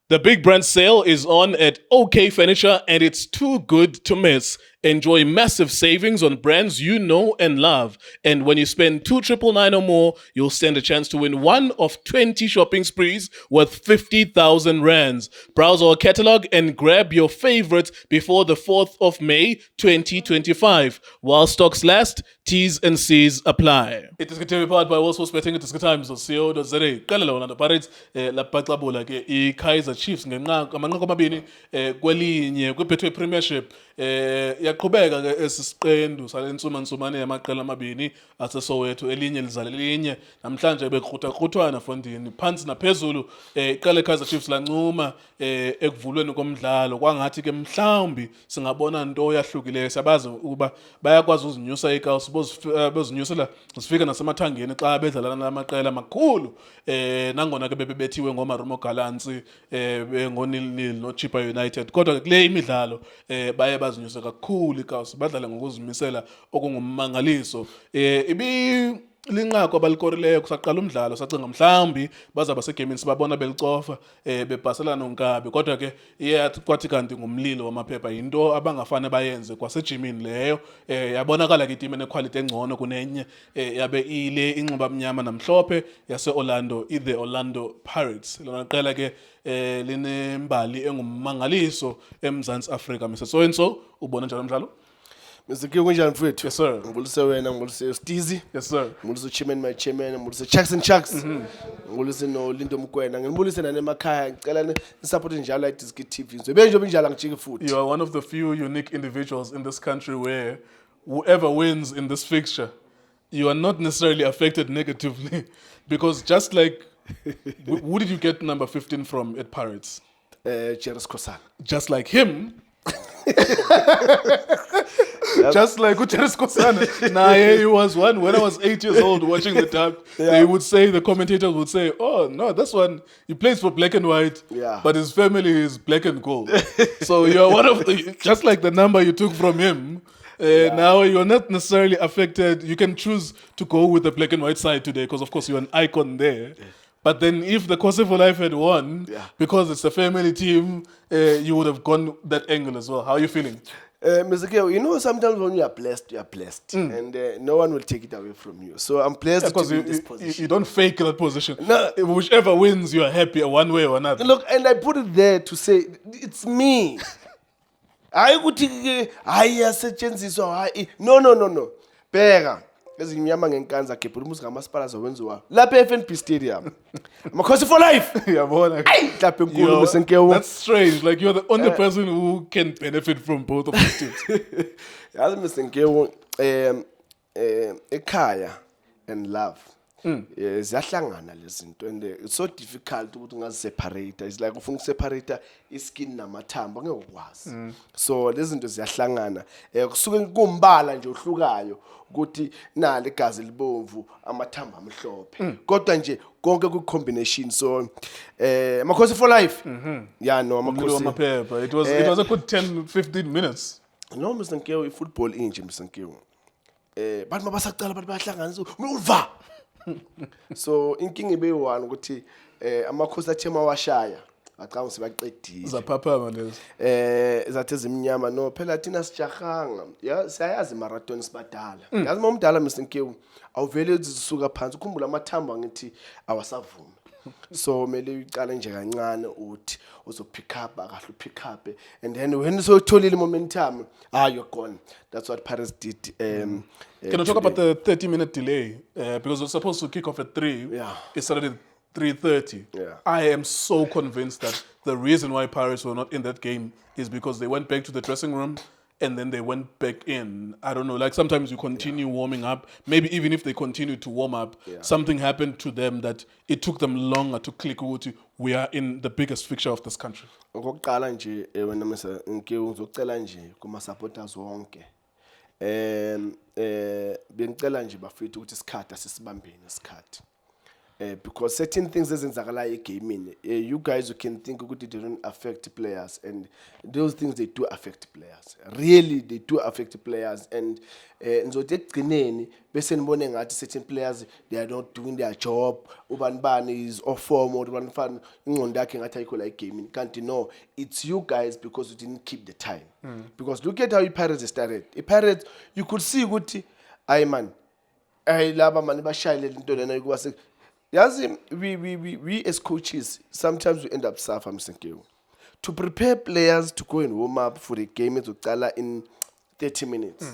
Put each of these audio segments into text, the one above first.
The big brand sale is on at OK Furniture and it's too good to miss. Enjoy massive savings on brands you know and love. And when you spend 2,999 or more, you'll stand a chance to win one of 20 shopping sprees worth 50,000 rands. Browse our catalog and grab your favorites before the 4th of May 2025. While stocks last, T's and C's apply. It is getting powered by World Sports Betting. It is times.co.za. Qala la Orlando Pirates laphaxabula ke i-Kaizer Chiefs amanqaku amabini kwelinye kwibethwe Premiership yaqhubeka ke esisiqendu salensuma yamaqela amabini aseSoweto elinye lidlala elinye namhlanje bekrutha fondini phansi naphezulu iqala iKaizer Chiefs lancuma ekuvulweni komdlalo kwangathi ke mhlawumbi singabona into yahlukileyo siyabazi ukuba bayakwazi uzinyusa iCaws bozinyusela sifika nasemathangeni xa bedlalana namaqela amakhulu nangona ke bebethiwe ngoMarumo Gallants ngonil no Chippa United kodwa kule imidlalo baye bazinyusa kakhulu iCaws badlala ngokuzimisela okungummangaliso linqako abalikorileyo kusaqala umdlalo sacinga mhlawumbi bazaba segamini sibabona belicofa bebhaselana nonkabi kodwa ke kwathi kanti ngumlilo wamaphepha into abangafane bayenze kwasejimini leyo yabonakala ke iteam enequality engcono kunenye yabe ile inxiba mnyama namhlophe yaseOrlando the Orlando Pirates lona qela ke linembali engummangaliso eMzantsi Afrika Mr. So and so ubona njalo umdlalo. Mr. King kunjani mfethu? Yes sir. Ngibulise wena, ngibulise Stizi. Yes sir. Ngibulise chairman my chairman, ngibulise Chucks and Chucks. Ngibulise no Lindo Mkwena, ngibulise nane emakhaya, ngicela support njalo iDiski TV. Ngizobe nje njalo ngijike futhi. You are one of the few unique individuals in this country where whoever wins in this fixture, you are not necessarily affected negatively because just like who did you get number 15 from at Pirates? Cheris Kosana. Just like him. Just like Ucheris Kosana. Nah, he was one. When I was 8 years old watching the dub, the commentators would say, oh, no, this one, he plays for black and white, but his family is black and gold. So you're one of the, just like the number you took from him, now you're not necessarily affected. You can choose to go with the black and white side today because, of course, you're an icon there. But then if the Kose for Life had won, because it's a family team, you would have gone that angle as well. How are you feeling? Mr. Keo, you know, sometimes when you are blessed. And no one will take it away from you. So I'm blessed to be in this position. You don't fake that position. No. Whichever wins, you are happy one way or another. Look, and I put it there to say, it's me. No. Bega. Ezimnyama ngenkanza ke phela ngamasipala zowenziwa lapha eFNB Stadium. Makhosi for life. Yabona. Lapha enkulu besenkewo. That's strange. Like you're the only person who can benefit from both of these teams. Yazi besenkewo ekhaya and love. Ziyahlangana lezinto and it's so difficult ukuthi ungaziseparate. It's like ufuna ukuseparate iskin namathambo ngeke ukwazi. So lezi zinto ziyahlangana. Kusuke kumbala nje ohlukayo ukuthi nale igazi libomvu amathamba amhlophe. Kodwa nje konke ku combination so Makhosi for life. Yeah no Makhosi. It was a good 10-15 minutes. No Mr. Nkewo football inje Mr. Nkewo. Bathi mabasaqala bathi bayahlanganisa uva. So inkinga ibe1 ukuthi amakhosi athema washaya acanga sebaqedile zaphaphama lezo zathi ezimnyama no phela thina sijahanga siyayazi marathon sibadala yazi momdala Mr. Nkewu awuvele uzisuka phansi ukhumbula amathamba ngithi awasavuma so mele uqala nje kancane uthi uzopick up akahle pick up and then when usotholile momentum you're gone. That's what Paris did. Can you talk about the 30-minute delay because it was supposed to kick off at 3. It started at 3:30. I am so convinced that the reason why Paris were not in that game is because they went back to the dressing room and then they went back in. I don't know, like sometimes you continue warming up. Maybe even if they continued to warm up, something happened to them that it took them longer to click. We are in the biggest fixture of this country. Ngokuqala nje wena Mr. Nkewu ngizocela nje kuma supporters wonke. Bengicela nje bafethu ukuthi isikhathi asisibambeni isikhathi. Because certain things ezenzakala egaming, you guys, you can think ukuthi they don't affect players, and those things they do affect players. Really, they do affect players, and ngizothi ekugcineni bese nibone ngathi certain players they are not doing their job. Ubani bani is off form, or ubani fan ingqondo yakhe ngathi ayikho la egaming. Kanti no, it's you guys because you didn't keep the time. Because look at how Pirates started. Pirates, you could see ukuthi ayi man, laba mani bashayile into lena yokuba yazi, we as coaches, sometimes we end up suffer, Mr. Nkewu. To prepare players to go and warm up for the game in 30 minutes.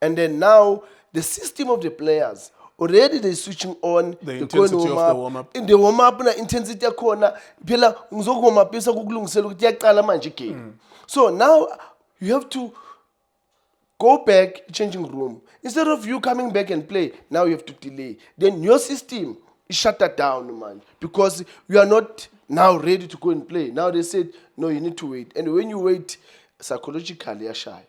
And then now, the system of the players, already they're switching on. The intensity of the warm-up. In the warm-up, na intensity yakhona, phela ngizokuwarm up bese kukulungisela ukuthi yaqala manje game. So now, you have to go back, changing room. Instead of you coming back and play, now you have to delay. Then your system is shut that down, man. Because you are not now ready to go and play. Now they said, no, you need to wait. And when you wait, psychologically, you're shy.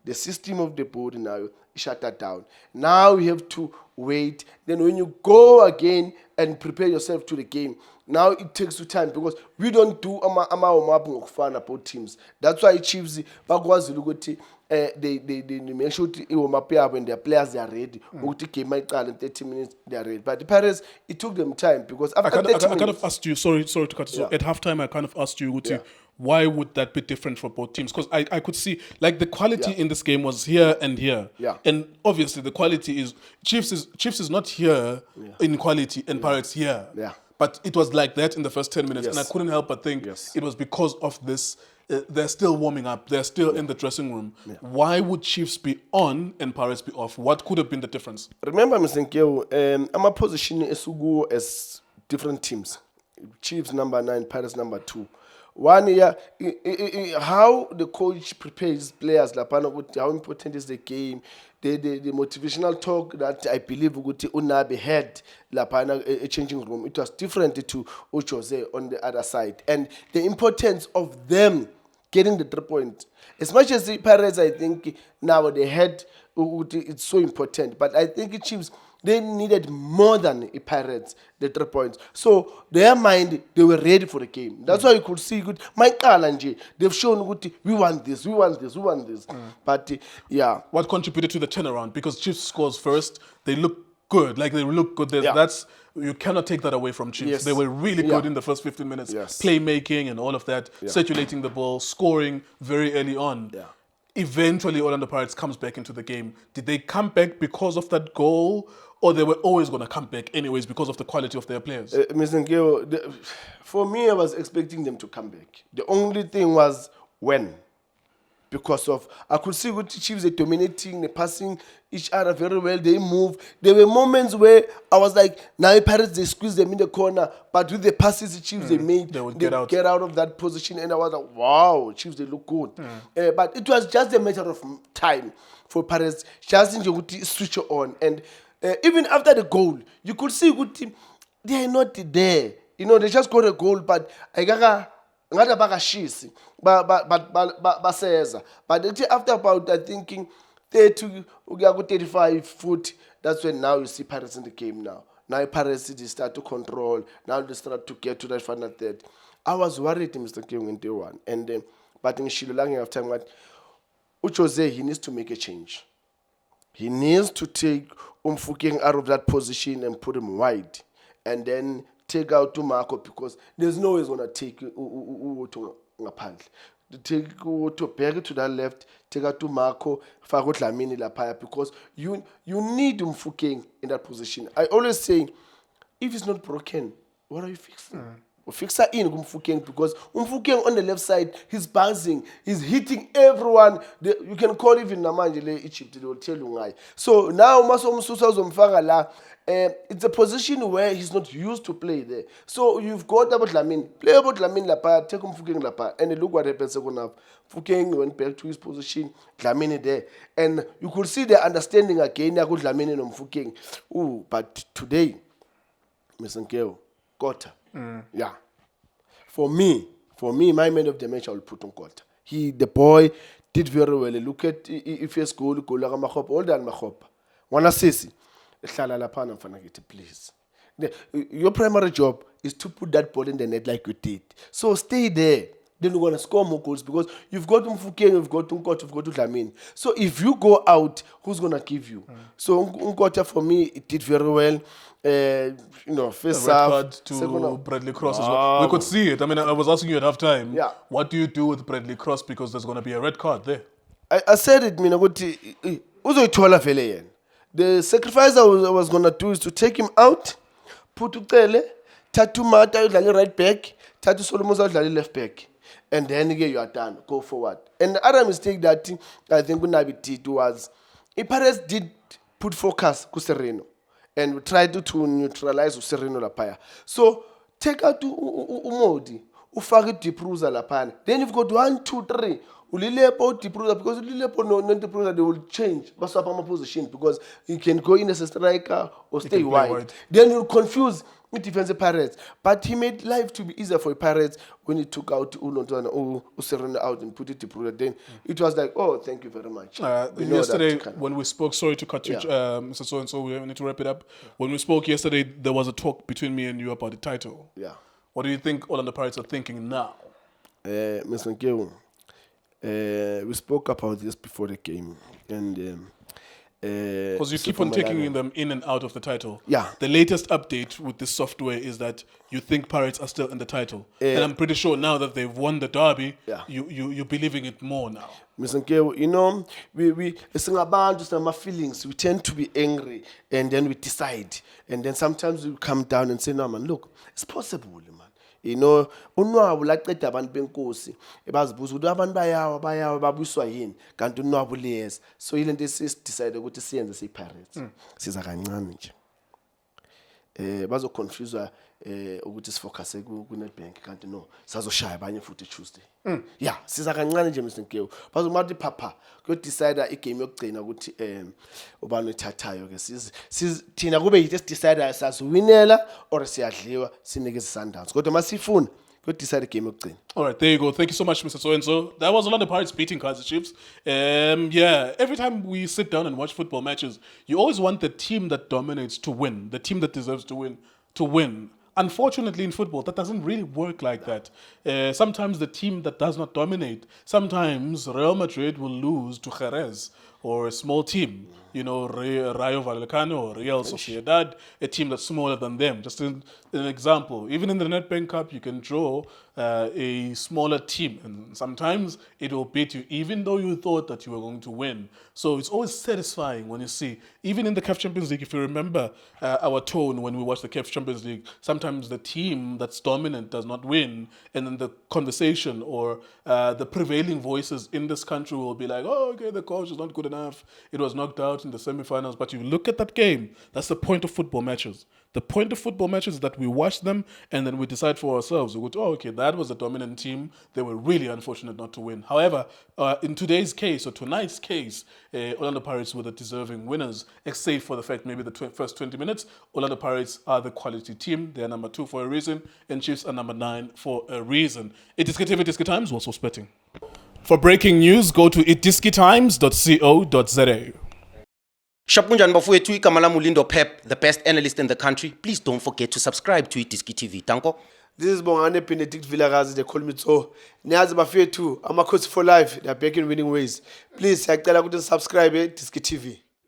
The system of the body now, shut that down. Now you have to wait. Then when you go again and prepare yourself to the game, now it takes you time because we don't do ama-warm-up ngokufana both teams. That's why Chiefs bakwazi ukuthi they make sure i-warm-up yabo and their players they are ready. Ukuthi game mayiqala in 30 minutes they are ready. But the Pirates, it took them time because after 30 minutes. I kind of asked you, sorry to cut you. At halftime, I kind of asked you, Uti, why would that be different for both teams? Because I could see like the quality in this game was here and here. Yeah. And obviously the quality is Chiefs is not here in quality and Pirates here. Yeah. But it was like that in the first 10 minutes. Yes. And I couldn't help but think Yes. it was because of this. They're still warming up. They're still in the dressing room. Why would Chiefs be on and Pirates be off? What could have been the difference? Remember, Mr. Nkewu, I'm a position as different teams. Chiefs number 9, Pirates number 2. 1 year, how the coach prepares players, how important is the game, the motivational talk that I believe Unabi had a changing room. It was different to Jose on the other side. And the importance of them getting the 3 points. As much as the Pirates, I think now they had, it's so important. But I think Chiefs, they needed more than the Pirates, the 3 points. So their mind, they were ready for the game. That's why you could see good. They've shown good. We want this. But yeah. What contributed to the turnaround? Because Chiefs scores first, they look good. Like they look good. That's you cannot take that away from Chiefs. Yes. They were really good in the first 15 minutes. Yes. Playmaking and all of that, circulating the ball, scoring very early on. Yeah. Eventually, Orlando Pirates comes back into the game. Did they come back because of that goal, or they were always going to come back anyways because of the quality of their players? Mr. Nkewu, for me, I was expecting them to come back. The only thing was when. Because of, I could see what the Chiefs are dominating, they're passing each other very well, they move. There were moments where I was like, now the Pirates, they squeeze them in the corner, but with the passes the Chiefs they made, they would get out of that position, and I was like, wow, Chiefs, they look good. But it was just a matter of time for Pirates, just to switch on. And even after the goal, you could see good team, they are not there. You know, they just got a goal, but I got ngada bakashisi baseza but after about I thinking 30 ukuya ku 35 foot, that's when now you see Pirates in the game now Pirates they start to control, now they start to get to that final third. I was worried Mr. King in day one, and but in Shilolanga after time what Jose, he needs to make a change. He needs to take Mfokeng out of that position and put him wide, and then take out to Marco, because there's no way he's going to take to ngaphandle. Take to Berg to that left, take out to Marco, Fago Dlamini Lapaya, because you need Mfokeng in that position. I always say, if it's not broken, what are you fixing? Fix her in Mfokeng, because Mfokeng on the left side, he's bouncing, he's hitting everyone. You can call even Namanjele Egypt, they will tell you why. So now Maso Msusa Zomfagala, it's a position where he's not used to play there. So you've got about Lamin, play about Lamin Lapa, take Mfokeng Lapa, and look what happened second half. Mfokeng went back to his position, Dlamini there, and you could see the understanding again. I could Dlamini and Mfokeng. But today, Mr. Nkewu, Kota. Yeah. For me, my man of the match I will put on Kota. The boy did very well. Look at if his goal la Makhop, all that Makhop. Wana sisi. Hlala lapha mfana ngithi please. Your primary job is to put that ball in the net like you did. So stay there. Then you're gonna score more goals because you've got Mfukeng, you've got Nkota, you've got Dlamini. So if you go out, who's gonna give you? So Nkota for me, it did very well. First Red half, card to second half. Bradley Cross as well. We could see it. I mean, I was asking you at halftime. Yeah. What do you do with Bradley Cross because there's going to be a red card there? I said it, mina ukuthi uzoyithola vele yena. The sacrifice I was gonna do is to take him out, put Ucele, Tatu Mata udlale right back, Tatu Solomon udlale left back. And then again you are done, go forward. And the other mistake that I think Unabi did was Ipares did put focus ku Sereno and we tried to neutralize Sereno lapaya. So take out Umodi, ufake Dipruza lapana. Then you've got 1, 2, 3. Ulilepo Dipruza because Ulilepo no Dipruza they will change Basapama position because you can go in as a striker or stay wide. Then you'll confuse with defensive Pirates. But he made life to be easier for Pirates when he took out Userena out and put it Dipruza. Then it was like, oh, thank you very much. Yesterday, when we spoke, sorry to cut you, Mr. So-and-so, we need to wrap it up. When we spoke yesterday, there was a talk between me and you about the title. Yeah. What do you think Orlando Pirates are thinking now? Mr. Nkeu, we spoke about this before the game, and because you keep on taking them in and out of the title. Yeah. The latest update with this software is that you think Pirates are still in the title, and I'm pretty sure now that they've won the derby, you're believing it more now. Mr. Nkeu, we sing about just my feelings. We tend to be angry, and then we decide, and then sometimes we come down and say, no man, look, it's possible, man. Unwabu laqeda abantu benkosi ebazibuza ukuthi abantu bayawa babuswa yini kanti unwabu liyeza so ile nto decide ukuthi siyenze siPirates siza kancane nje bazo confuse ukuthi sifocus ku Nedbank kanti no sazoshaya abanye futhi Tuesday yeah siza kancane nje Mr. Nkeu bazomathi phapha kuyo decide igame yokugcina ukuthi ubani uthathayo ke thina kube yithi decide saziwinela or siyadliwa sinikeze Sundowns kodwa masifuna kuyo decide igame yokugcina. All right, there you go. Thank you so much, Mr. So-and-so. That was Orlando Pirates beating Kaizer Chiefs. Every time we sit down and watch football matches, you always want the team that dominates to win, the team that deserves to win. Unfortunately, in football, that doesn't really work like that. Sometimes the team that does not dominate, sometimes Real Madrid will lose to Jerez or a small team, Rayo Vallecano or Real Sociedad, a team that's smaller than them. Just an example, even in the Nedbank Cup, you can draw a smaller team, and sometimes it will beat you, even though you thought that you were going to win. So it's always satisfying when you see, even in the CAF Champions League, if you remember our tone when we watch the CAF Champions League, sometimes the team that's dominant does not win, and then the conversation or the prevailing voices in this country will be like, oh, okay, the coach is not good enough. It was knocked out in the semifinals. But you look at that game, that's the point of football matches. The point of football matches is that we watch them and then we decide for ourselves. We go, oh, okay, that was a dominant team. They were really unfortunate not to win. However, in today's case, or tonight's case, Orlando Pirates were the deserving winners, except for the fact maybe the first 20 minutes, Orlando Pirates are the quality team. They're number 2 for a reason, and Chiefs are number 9 for a reason. Itiski TV, Itiski Times, also spetting. For breaking news, go to itiskitimes.co.za. Shapunjan bafowethu igama lami uLindo Pep, the best analyst in the country. Please don't forget to subscribe to Itiski TV. Tanko. This is Bongane Benedict Vilakazi, they call me so. Niyazi bafethu, Amakhosi for life, they are back in winning ways. Please, siyacela ukuthi subscribe Itiski TV.